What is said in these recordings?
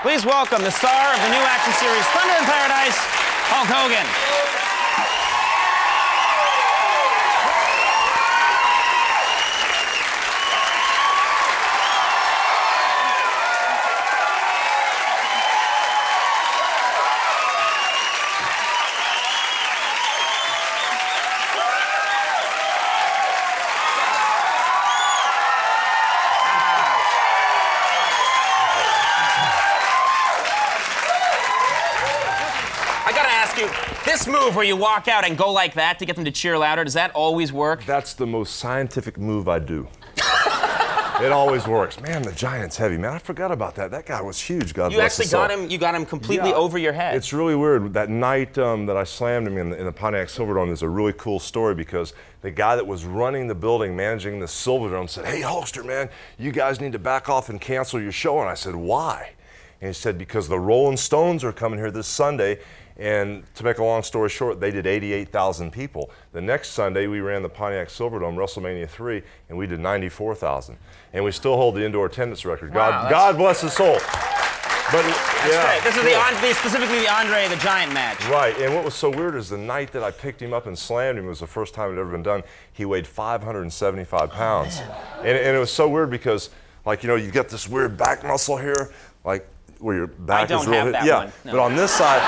Please welcome the star of the new action series Thunder in Paradise, Hulk Hogan. This move where you walk out and go like that to get them to cheer louder, does that always work? That's the most scientific move I do. It always works. Man, the Giant's heavy. Man, I forgot about that. That guy was huge. God bless his soul. You got him completely over your head. It's really weird. That night that I slammed him in the Pontiac Silverdome is a really cool story because the guy that was running the building, managing the Silverdome, said, "Hey, Hulkster, man, you guys need to back off and cancel your show." And I said, "Why?" And he said, "Because the Rolling Stones are coming here this Sunday." And to make a long story short, they did 88,000 people. The next Sunday, we ran the Pontiac Silverdome, WrestleMania 3, and we did 94,000. And we still hold the indoor attendance record. Wow, God bless his soul. But that's great. This is specifically the André the Giant match. Right, and what was so weird is the night that I picked him up and slammed him was the first time it had ever been done. He weighed 575 pounds. And it was so weird because, like, you know, you've got this weird back muscle here, like where your back is real. I don't have that one. No. But on this side...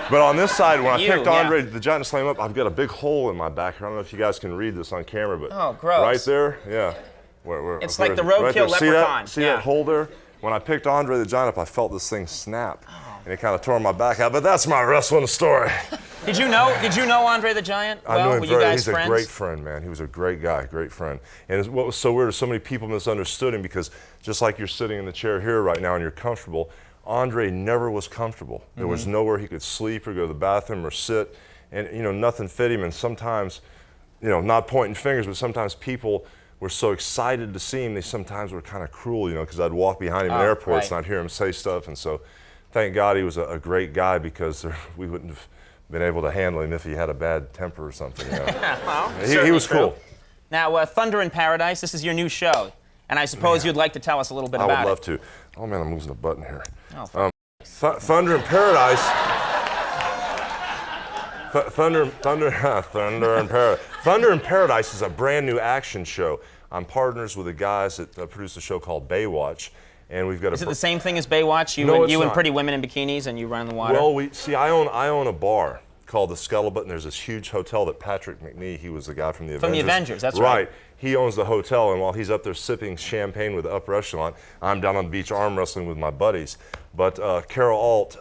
But on this side, when I picked André the Giant to slam up, I've got a big hole in my back here. I don't know if you guys can read this on camera, but right there, yeah. It's like the roadkill leprechaun. See that hole there? When I picked André the Giant up, I felt this thing snap, and it kind of tore my back out. But that's my wrestling story. Did you know André the Giant? I knew him Were you guys He's friends? a great friend, man. He was a great guy, great friend. And what was so weird is so many people misunderstood him because just like you're sitting in the chair here right now and you're comfortable, André never was comfortable. There was nowhere he could sleep or go to the bathroom or sit, and you know, nothing fit him. And sometimes, you know, not pointing fingers, but sometimes people were so excited to see him, they sometimes were kind of cruel, you know, because I'd walk behind him in airports and I'd hear him say stuff. And so, thank God he was a great guy because we wouldn't have been able to handle him if he had a bad temper or something. You know? Well, he was cool. Now, Thunder in Paradise, this is your new show. And I suppose you'd like to tell us a little bit about it. I would love to. Oh man, I'm losing a button here. Oh, Thunder in Paradise. Thunder in Paradise is a brand new action show. I'm partners with the guys that produce a show called Baywatch, and we've got. Is it the same thing as Baywatch? You and pretty women in bikinis, and you run the water. Well, I own a bar called the Scuttlebutt, and there's this huge hotel that Patrick McNee, he was the guy from the Avengers. From the Avengers, that's right. He owns the hotel, and while he's up there sipping champagne with the upper echelon, I'm down on the beach arm wrestling with my buddies. But Carol Alt,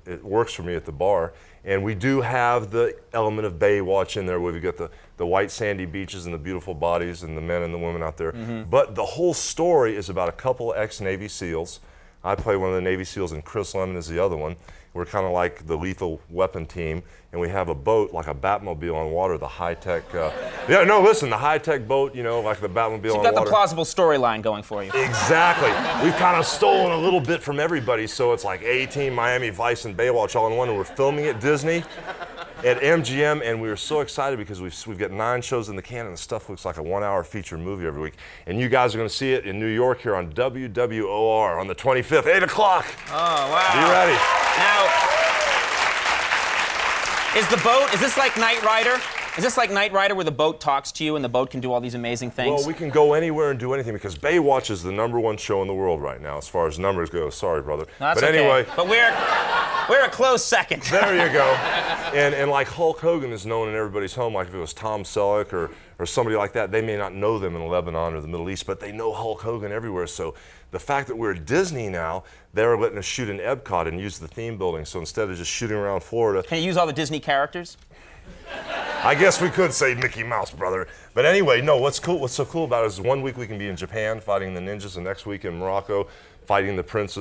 it works for me at the bar, and we do have the element of Baywatch in there where we've got the white sandy beaches and the beautiful bodies and the men and the women out there. But the whole story is about a couple ex-Navy SEALs. I play one of the Navy SEALs, and Chris Lemon is the other one. We're kind of like the Lethal Weapon team, and we have a boat like a Batmobile on water, the high-tech. The high-tech boat, you know, like the Batmobile on water. So you've got the plausible storyline going for you. Exactly. We've kind of stolen a little bit from everybody, so it's like A-Team, Miami Vice, and Baywatch all in one, and we're filming at Disney. At MGM, and we were so excited because we've got 9 shows in the can, and the stuff looks like a 1-hour feature movie every week. And you guys are going to see it in New York here on WWOR on the 25th, 8 o'clock. Oh, wow. Be ready. Now, is this like Knight Rider? Is this like Knight Rider where the boat talks to you and the boat can do all these amazing things? Well, we can go anywhere and do anything because Baywatch is the #1 show in the world right now as far as numbers go. Sorry, brother. No, that's but anyway. But we're a close second. There you go. And like Hulk Hogan is known in everybody's home, like if it was Tom Selleck or somebody like that, they may not know them in Lebanon or the Middle East, but they know Hulk Hogan everywhere. So the fact that we're at Disney now, they're letting us shoot in Epcot and use the theme building. So instead of just shooting around Florida. Can you use all the Disney characters? I guess we could say Mickey Mouse, brother. But anyway, no, what's so cool about it is 1 week we can be in Japan fighting the ninjas, the next week in Morocco fighting the prince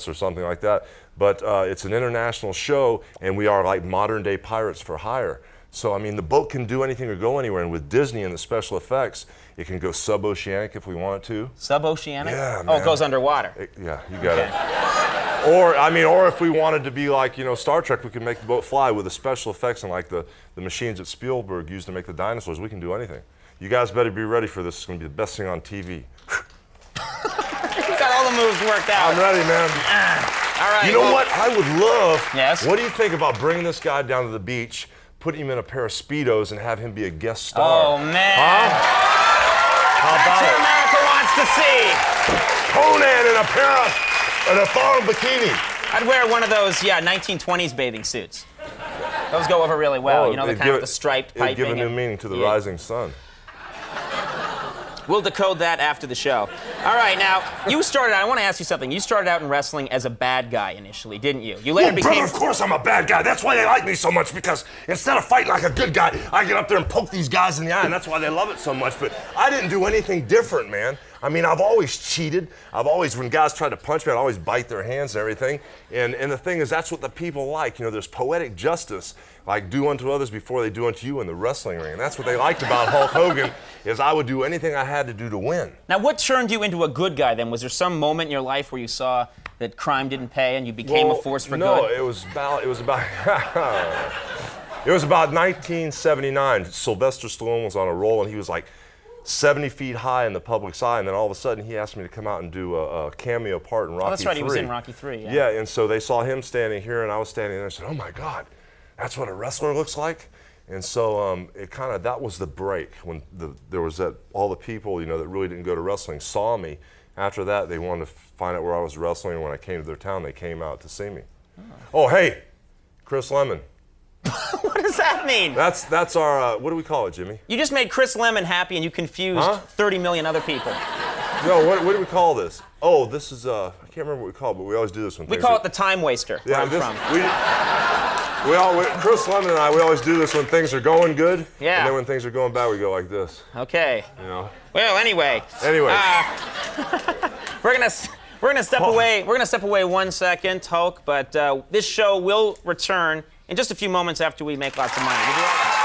or something like that. But it's an international show, and we are like modern day pirates for hire. So, I mean, the boat can do anything or go anywhere, and with Disney and the special effects, it can go suboceanic if we want it to. Suboceanic? Yeah, man. Oh, it goes underwater. Yeah, you got it. Or if we wanted to be like, you know, Star Trek, we can make the boat fly with the special effects and like the machines that Spielberg used to make the dinosaurs. We can do anything. You guys better be ready for this. It's going to be the best thing on TV. You've got all the moves worked out. I'm ready, man. All right. You know what? I would love. Yes? What do you think about bringing this guy down to the beach, putting him in a pair of Speedos, and have him be a guest star? Oh, man. Huh? How That's about what it? America wants to see. Conan in a thong bikini. I'd wear one of those, 1920s bathing suits. Those go over really well. Oh, You know, the it'd kind give with the striped It'd piping. give a new and- meaning to the Yeah. rising sun. We'll decode that after the show. All right, now, you started out, I want to ask you something. You started out in wrestling as a bad guy initially, didn't you? You later Well, became... brother, of course I'm a bad guy. That's why they like me so much, because instead of fighting like a good guy, I get up there and poke these guys in the eye, and that's why they love it so much. But I didn't do anything different, man. I mean, I've always cheated. When guys tried to punch me, I'd always bite their hands and everything. And the thing is, that's what the people like. You know, there's poetic justice, like do unto others before they do unto you in the wrestling ring. And that's what they liked about Hulk Hogan, is I would do anything I had to do to win. Now, what turned you into a good guy then? Was there some moment in your life where you saw that crime didn't pay and you became a force for good? No, it was about it was about 1979. Sylvester Stallone was on a roll, and he was like 70 feet high in the public's eye, and then all of a sudden he asked me to come out and do a cameo part in Rocky III. Oh, that's right, he was in Rocky III, yeah. Yeah, and so they saw him standing here, and I was standing there, and said, "Oh my God, that's what a wrestler looks like." And so that was the break when there was all the people, you know, that really didn't go to wrestling saw me. After that, they wanted to find out where I was wrestling, and when I came to their town, they came out to see me. Oh, hey, Chris Lemon. What does that mean? That's our, what do we call it, Jimmy? You just made Chris Lemon happy and you confused 30 million other people. No, what do we call this? Oh, this is, I can't remember what we call it, but we always do this when We call it the time waster, where I'm from. Chris Lemon and I, we always do this when things are going good. Yeah. And then when things are going bad, we go like this. Okay. You know? Well, anyway. Anyway. We're gonna step away. We're gonna step away 1 second, Hulk. But this show will return in just a few moments after we make lots of money. We'll be right back.